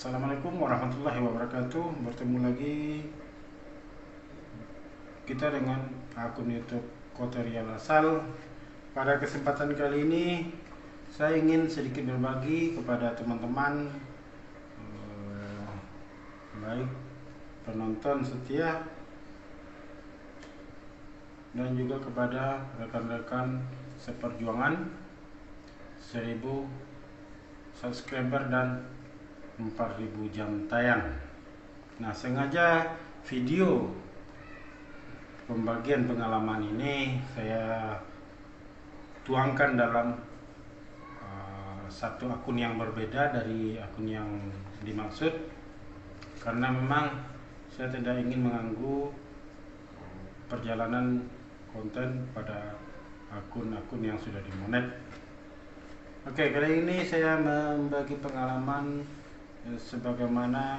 Assalamualaikum warahmatullahi wabarakatuh. Bertemu lagi kita dengan akun YouTube Koterial Asal. Pada kesempatan kali ini saya ingin sedikit berbagi kepada teman-teman, baik penonton setia dan juga kepada rekan-rekan seperjuangan 1000 subscriber dan 4000 jam tayang. Nah, sengaja video pembagian pengalaman ini saya tuangkan dalam satu akun yang berbeda dari akun yang dimaksud, karena memang saya tidak ingin mengganggu perjalanan konten pada akun-akun yang sudah dimonet. Oke, kali ini saya membagi pengalaman sebagaimana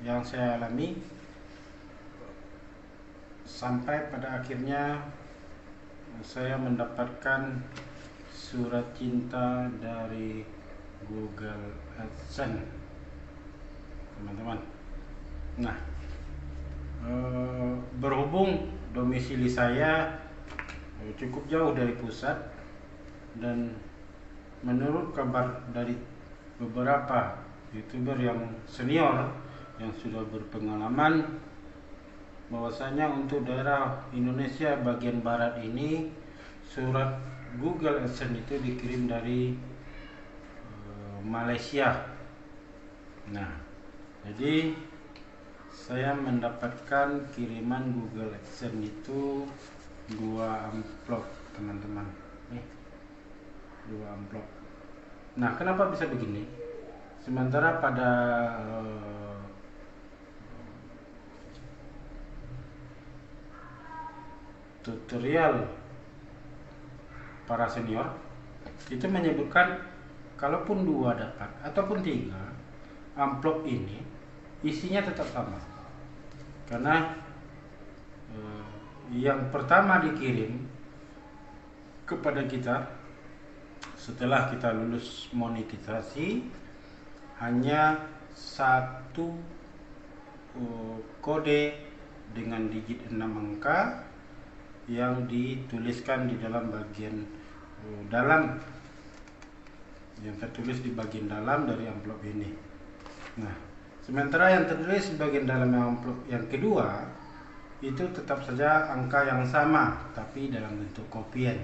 yang saya alami sampai pada akhirnya saya mendapatkan surat cinta dari Google AdSense, teman-teman. Nah, berhubung domisili saya cukup jauh dari pusat, dan menurut kabar dari beberapa YouTuber yang senior yang sudah berpengalaman, bahwasanya untuk daerah Indonesia bagian barat ini surat Google AdSense itu dikirim dari Malaysia. Nah, jadi saya mendapatkan kiriman Google AdSense itu 2 amplop, teman-teman. Nih, 2 amplop. Nah, kenapa bisa begini? Sementara pada tutorial para senior itu menyebutkan kalaupun 2 dapat ataupun 3 amplop ini isinya tetap sama, karena yang pertama dikirim kepada kita setelah kita lulus monetisasi hanya 1 kode dengan digit 6 angka yang dituliskan di dalam bagian dalam, yang tertulis di bagian dalam dari amplop ini. Nah, sementara yang tertulis di bagian dalam amplop yang kedua itu tetap saja angka yang sama tapi dalam bentuk kopian.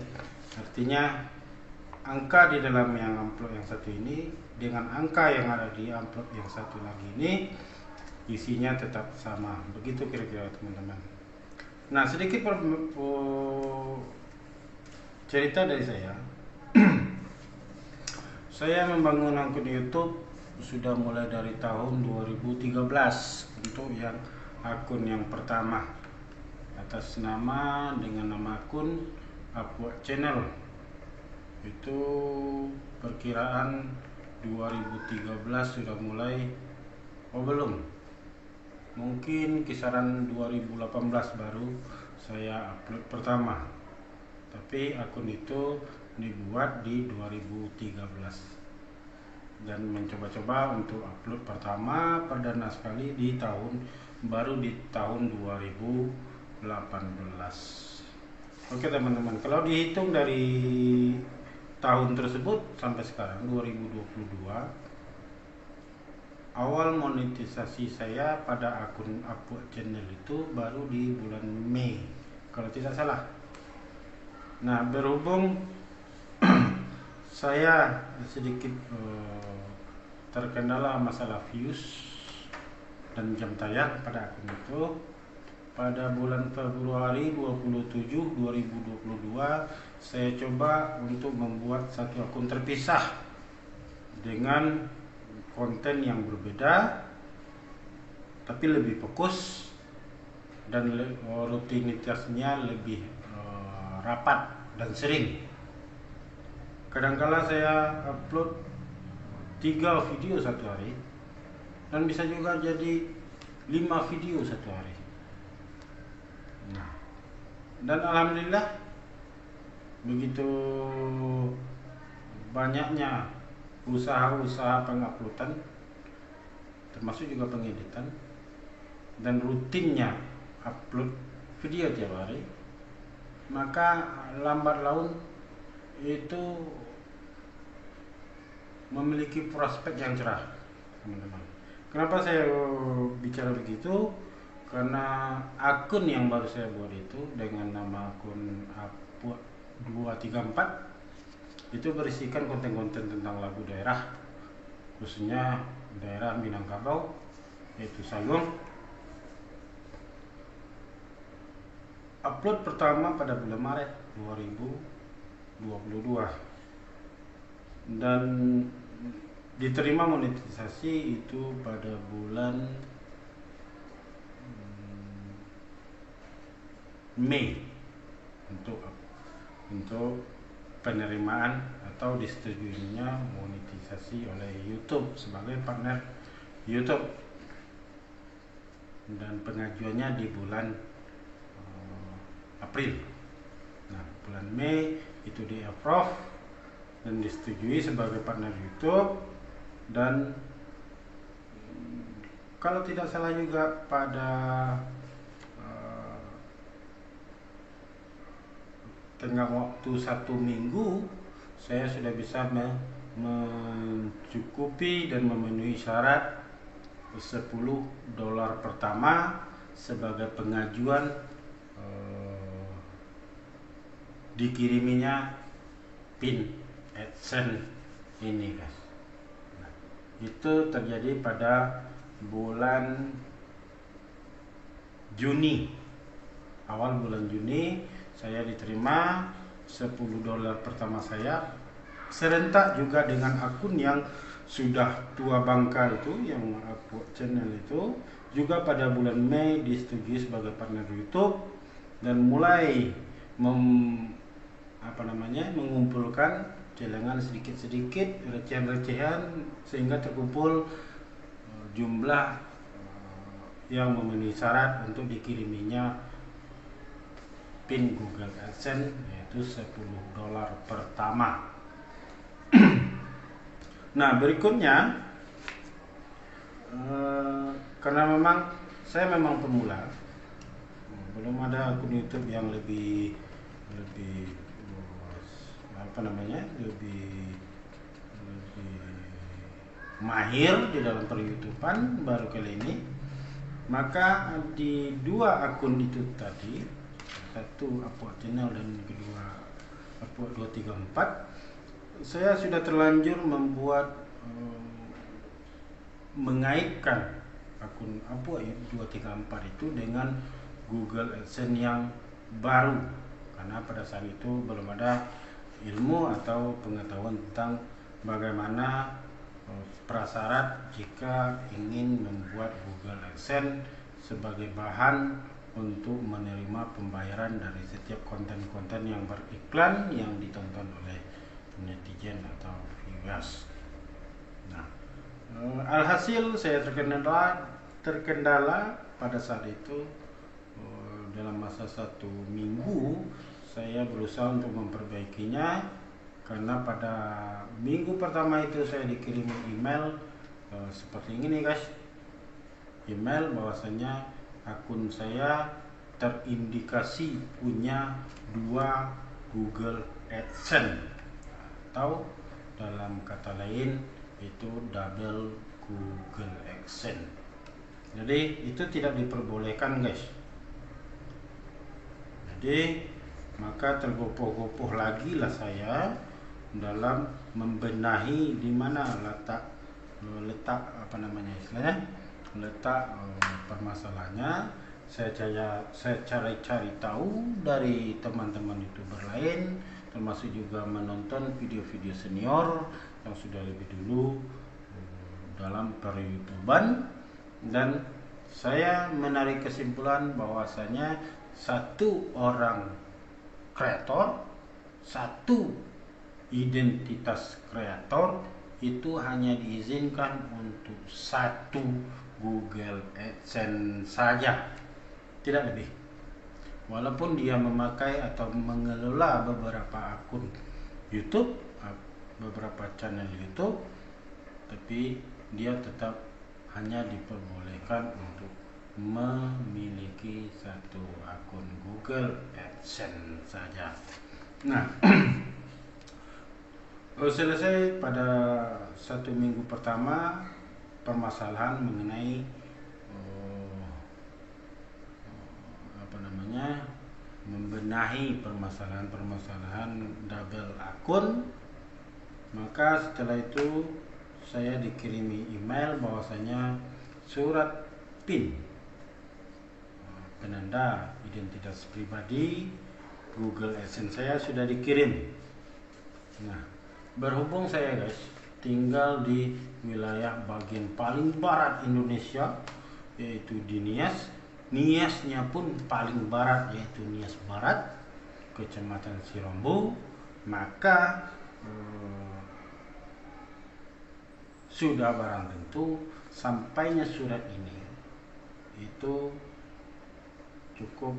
Artinya angka di dalam yang amplop yang satu ini dengan angka yang ada di amplop yang satu lagi ini isinya tetap sama. Begitu kira-kira, teman-teman. Nah, sedikit cerita dari saya. Saya membangun akun YouTube sudah mulai dari tahun 2013 untuk yang akun yang pertama, atas nama dengan nama akun Upward Channel. Itu perkiraan 2013 sudah mulai, belum, mungkin kisaran 2018 baru saya upload pertama, tapi akun itu dibuat di 2013 dan mencoba-coba untuk upload pertama perdana sekali di tahun 2018. Oke, teman-teman, kalau dihitung dari tahun tersebut sampai sekarang 2022, awal monetisasi saya pada akun Upward Channel itu baru di bulan Mei kalau tidak salah. Nah, berhubung saya sedikit terkendala masalah views dan jam tayang pada akun itu, pada bulan Februari 27, 2022 saya coba untuk membuat satu akun terpisah dengan konten yang berbeda tapi lebih fokus dan rutinitasnya lebih rapat dan sering. Kadangkala saya upload 3 video satu hari dan bisa juga jadi 5 video satu hari. Nah, dan alhamdulillah begitu banyaknya usaha-usaha penguploadan, termasuk juga pengeditan, dan rutinnya upload video tiap hari, maka lambat laun itu memiliki prospek yang cerah, teman-teman. Kenapa saya bicara begitu? Karena akun yang baru saya buat itu dengan nama akun Apua 234 itu berisikan konten-konten tentang lagu daerah, khususnya daerah Minangkabau, yaitu Sayong. Upload pertama pada bulan Maret 2022 dan diterima monetisasi itu pada bulan Mei untuk penerimaan atau disetujuinya monetisasi oleh YouTube sebagai partner YouTube, dan pengajuannya di bulan April. Nah, bulan Mei itu di approve dan disetujui sebagai partner YouTube, dan kalau tidak salah juga pada tengah waktu 1 minggu saya sudah bisa mencukupi dan memenuhi syarat $10 pertama sebagai pengajuan dikiriminya pin AdSense ini, guys. Nah, itu terjadi pada bulan Juni, awal bulan Juni saya diterima $10 pertama saya, serentak juga dengan akun yang sudah tua bangka itu, yang Apua channel itu juga pada bulan Mei disetujui sebagai partner YouTube dan mulai mengumpulkan celengan sedikit-sedikit, recehan-recehan, sehingga terkumpul jumlah yang memenuhi syarat untuk dikiriminya pin Google AdSense, yaitu $10 pertama. Nah, berikutnya karena memang saya memang pemula, belum ada akun YouTube yang lebih mahir di dalam per-YouTubean baru kali ini, maka di dua akun itu tadi, satu Apua channel dan kedua Apua 234, saya sudah terlanjur membuat mengaitkan akun Apua 234 itu dengan Google AdSense yang baru, karena pada saat itu belum ada ilmu atau pengetahuan tentang bagaimana prasyarat jika ingin membuat Google AdSense sebagai bahan untuk menerima pembayaran dari setiap konten-konten yang beriklan yang ditonton oleh netizen atau viewers. Nah, alhasil saya terkendala pada saat itu. Dalam masa 1 minggu saya berusaha untuk memperbaikinya, karena pada minggu pertama itu saya dikirim email seperti ini, guys. Email bahwasanya akun saya terindikasi punya 2 Google AdSense, atau dalam kata lain itu double Google AdSense. Jadi itu tidak diperbolehkan, guys. Jadi maka tergopoh-gopoh lagi lah saya dalam membenahi di mana letak permasalahannya. Saya cari tahu dari teman-teman YouTuber lain, termasuk juga menonton video-video senior yang sudah lebih dulu dalam per-YouTubean, dan saya menarik kesimpulan bahwasanya satu orang kreator, satu identitas kreator itu hanya diizinkan untuk 1 Google AdSense saja, tidak lebih. Walaupun dia memakai atau mengelola beberapa akun YouTube, beberapa channel YouTube, tapi dia tetap hanya diperbolehkan untuk memiliki satu akun Google AdSense saja. Nah, selesai pada 1 minggu pertama permasalahan mengenai membenahi permasalahan double akun. Maka setelah itu saya dikirimi email bahwasanya surat PIN penanda identitas pribadi Google AdSense saya sudah dikirim. Nah, berhubung saya guys tinggal di wilayah bagian paling barat Indonesia, yaitu di Niasnya pun paling barat, yaitu Nias Barat, Kecamatan Sirombo. Maka sudah barang tentu sampainya surat ini itu cukup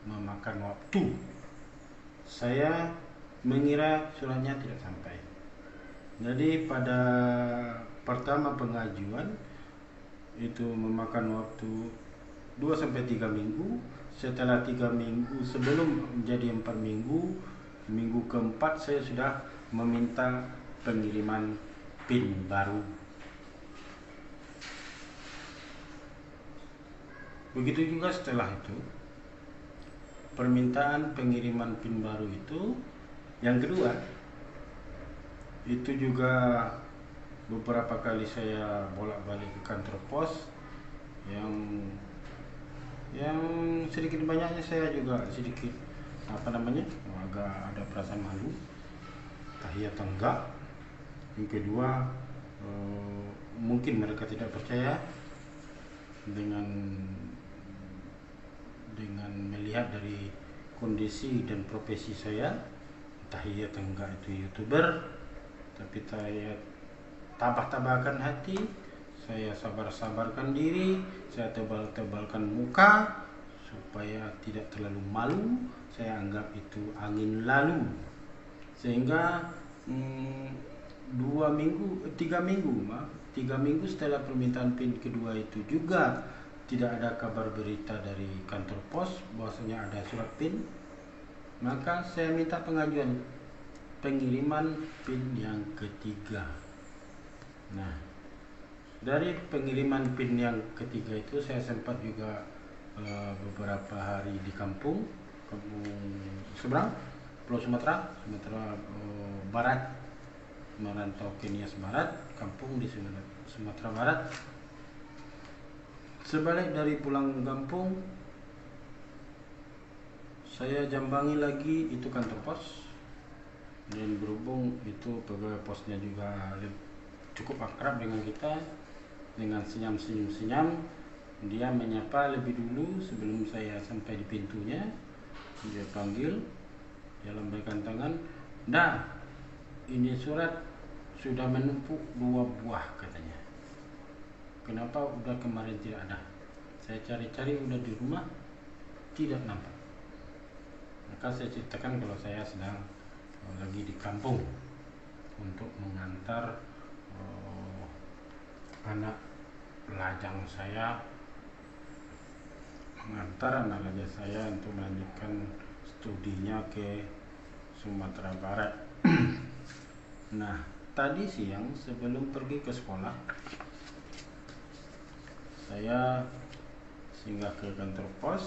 memakan waktu. Saya mengira suratnya tidak sampai. Jadi pada pertama pengajuan itu memakan waktu 2-3 minggu. Setelah 3 minggu, sebelum menjadi 4 minggu, minggu keempat saya sudah meminta pengiriman PIN baru. Begitu juga setelah itu, permintaan pengiriman PIN baru itu yang kedua, itu juga beberapa kali saya bolak-balik ke kantor pos, yang sedikit banyaknya saya juga sedikit agak ada perasaan malu, tahiyat enggak. Yang kedua, mungkin mereka tidak percaya dengan melihat dari kondisi dan profesi saya. Tahiyat enggak itu YouTuber, tapi saya tabah-tabahkan hati, saya sabar-sabarkan diri, saya tebal-tebalkan muka supaya tidak terlalu malu. Saya anggap itu angin lalu, sehingga 3 minggu setelah permintaan PIN kedua itu juga tidak ada kabar berita dari kantor pos bahwasanya ada surat PIN. Maka saya minta pengajuan pengiriman PIN yang ketiga. Nah, dari pengiriman PIN yang ketiga itu saya sempat juga beberapa hari di kampung seberang Pulau Sumatera Barat, merantau ke Nias Barat, kampung di Sumatera Barat. Sebalik dari pulang kampung, saya jambangi lagi itu kantor pos, dan berhubung itu pegawai posnya juga cukup akrab dengan kita, dengan senyum-senyum dia menyapa lebih dulu sebelum saya sampai di pintunya. Dia panggil, dia lambaikan tangan, "Nah, ini surat sudah menumpuk 2 buah," katanya. "Kenapa udah kemarin tidak ada? Saya cari-cari udah di rumah, tidak nampak." Maka saya ceritakan kalau saya sedang lagi di kampung untuk mengantar anak lajang saya untuk melanjutkan studinya ke Sumatera Barat. Nah, tadi siang sebelum pergi ke sekolah, saya singgah ke kantor pos,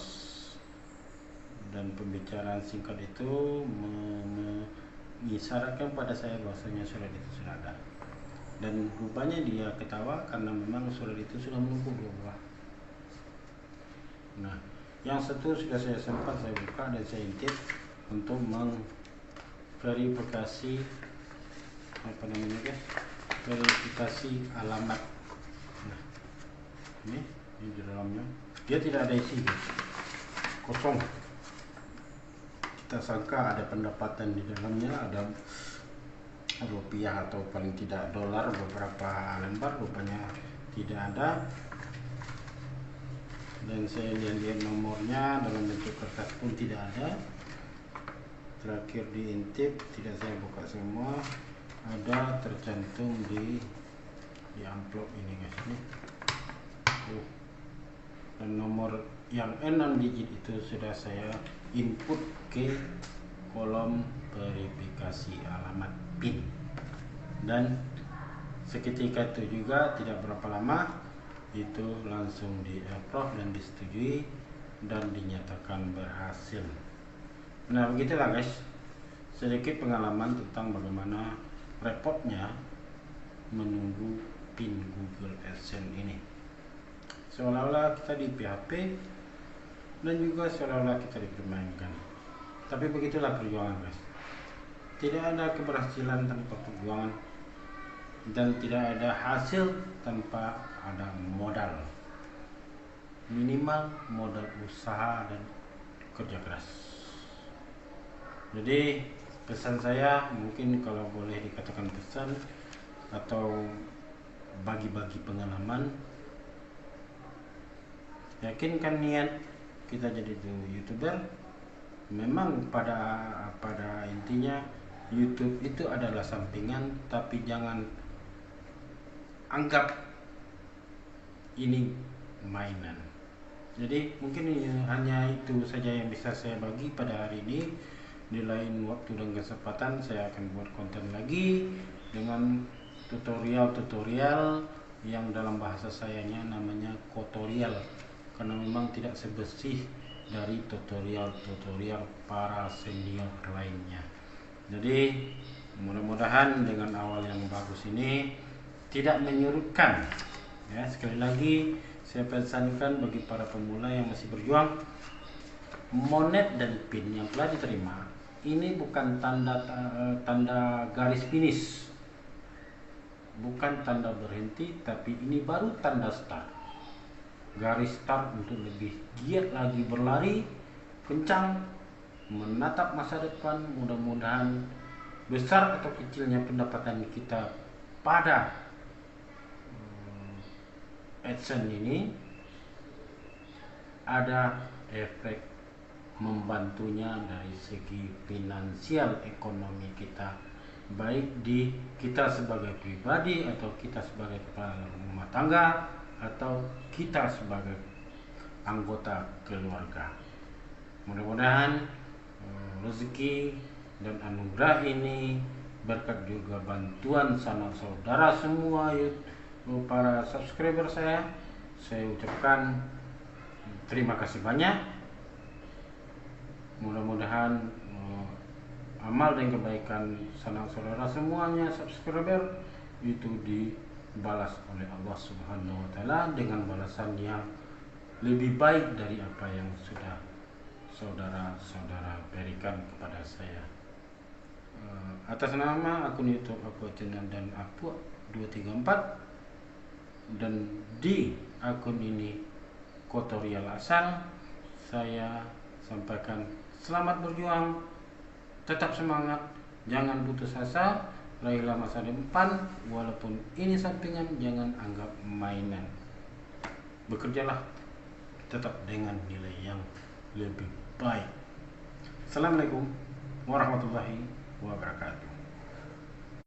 dan pembicaraan singkat itu mengisyaratkan pada saya bahwasanya surat itu sudah ada. Dan rupanya dia ketawa karena memang surat itu sudah menumpuk 2 buah. Nah, yang satu sudah saya buka dan saya intip untuk mengverifikasi verifikasi alamat. Nah, ini di dalamnya dia tidak ada isi, kosong. Kita sangka ada pendapatan di dalamnya, ada rupiah atau paling tidak dolar beberapa lembar, rupanya tidak ada. Dan saya lihat nomornya dalam bentuk kertas pun tidak ada. Terakhir diintip, tidak saya buka semua, ada tercantum di di amplop ini guys ini. Dan nomor yang 6 digit itu sudah saya input ke kolom verifikasi alamat PIN, dan seketika itu juga tidak berapa lama itu langsung di approve dan disetujui dan dinyatakan berhasil. Nah begitulah guys, sedikit pengalaman tentang bagaimana repotnya menunggu PIN Google AdSense ini. Seolah-olah kita di PHP dan juga seolah-olah kita dipermainkan. Tapi begitulah perjuangan guys. Tidak ada keberhasilan tanpa perjuangan, dan tidak ada hasil tanpa ada modal. Minimal modal usaha dan kerja keras. Jadi pesan saya, mungkin kalau boleh dikatakan pesan atau bagi-bagi pengalaman, yakinkan niat kita jadi YouTuber. Memang pada intinya YouTube itu adalah sampingan, tapi jangan anggap ini mainan. Jadi mungkin hanya itu saja yang bisa saya bagi pada hari ini. Di lain waktu dan kesempatan saya akan buat konten lagi dengan tutorial-tutorial yang dalam bahasa sayanya namanya kotorial, karena memang tidak sebersih dari tutorial-tutorial para senior lainnya. Jadi mudah-mudahan dengan awal yang bagus ini tidak menyurutkan ya. Sekali lagi saya pesankan bagi para pemula yang masih berjuang, monet dan pin yang telah diterima ini bukan tanda garis finish, bukan tanda berhenti, tapi ini baru tanda start, garis start untuk lebih giat lagi berlari kencang, menatap masa depan. Mudah-mudahan besar atau kecilnya pendapatan kita pada AdSense ini ada efek membantunya dari segi finansial ekonomi kita, baik di kita sebagai pribadi atau kita sebagai kepala rumah tangga atau kita sebagai anggota keluarga. Mudah-mudahan rezeki dan anugerah ini berkat juga bantuan sanak saudara semua para subscriber saya ucapkan terima kasih banyak. Mudah-mudahan amal dan kebaikan sanak saudara semuanya subscriber itu dibalas oleh Allah Subhanahu wa taala dengan balasan yang lebih baik dari apa yang sudah saudara-saudara berikan kepada saya. Atas nama akun YouTube Apua Channel dan Apua 234, dan di akun ini Kotorial Asal, saya sampaikan selamat berjuang, tetap semangat, jangan putus asa, raihlah masa depan. Walaupun ini sampingan, jangan anggap mainan. Bekerjalah tetap dengan nilai yang lebih baik. Assalamualaikum warahmatullahi wabarakatuh.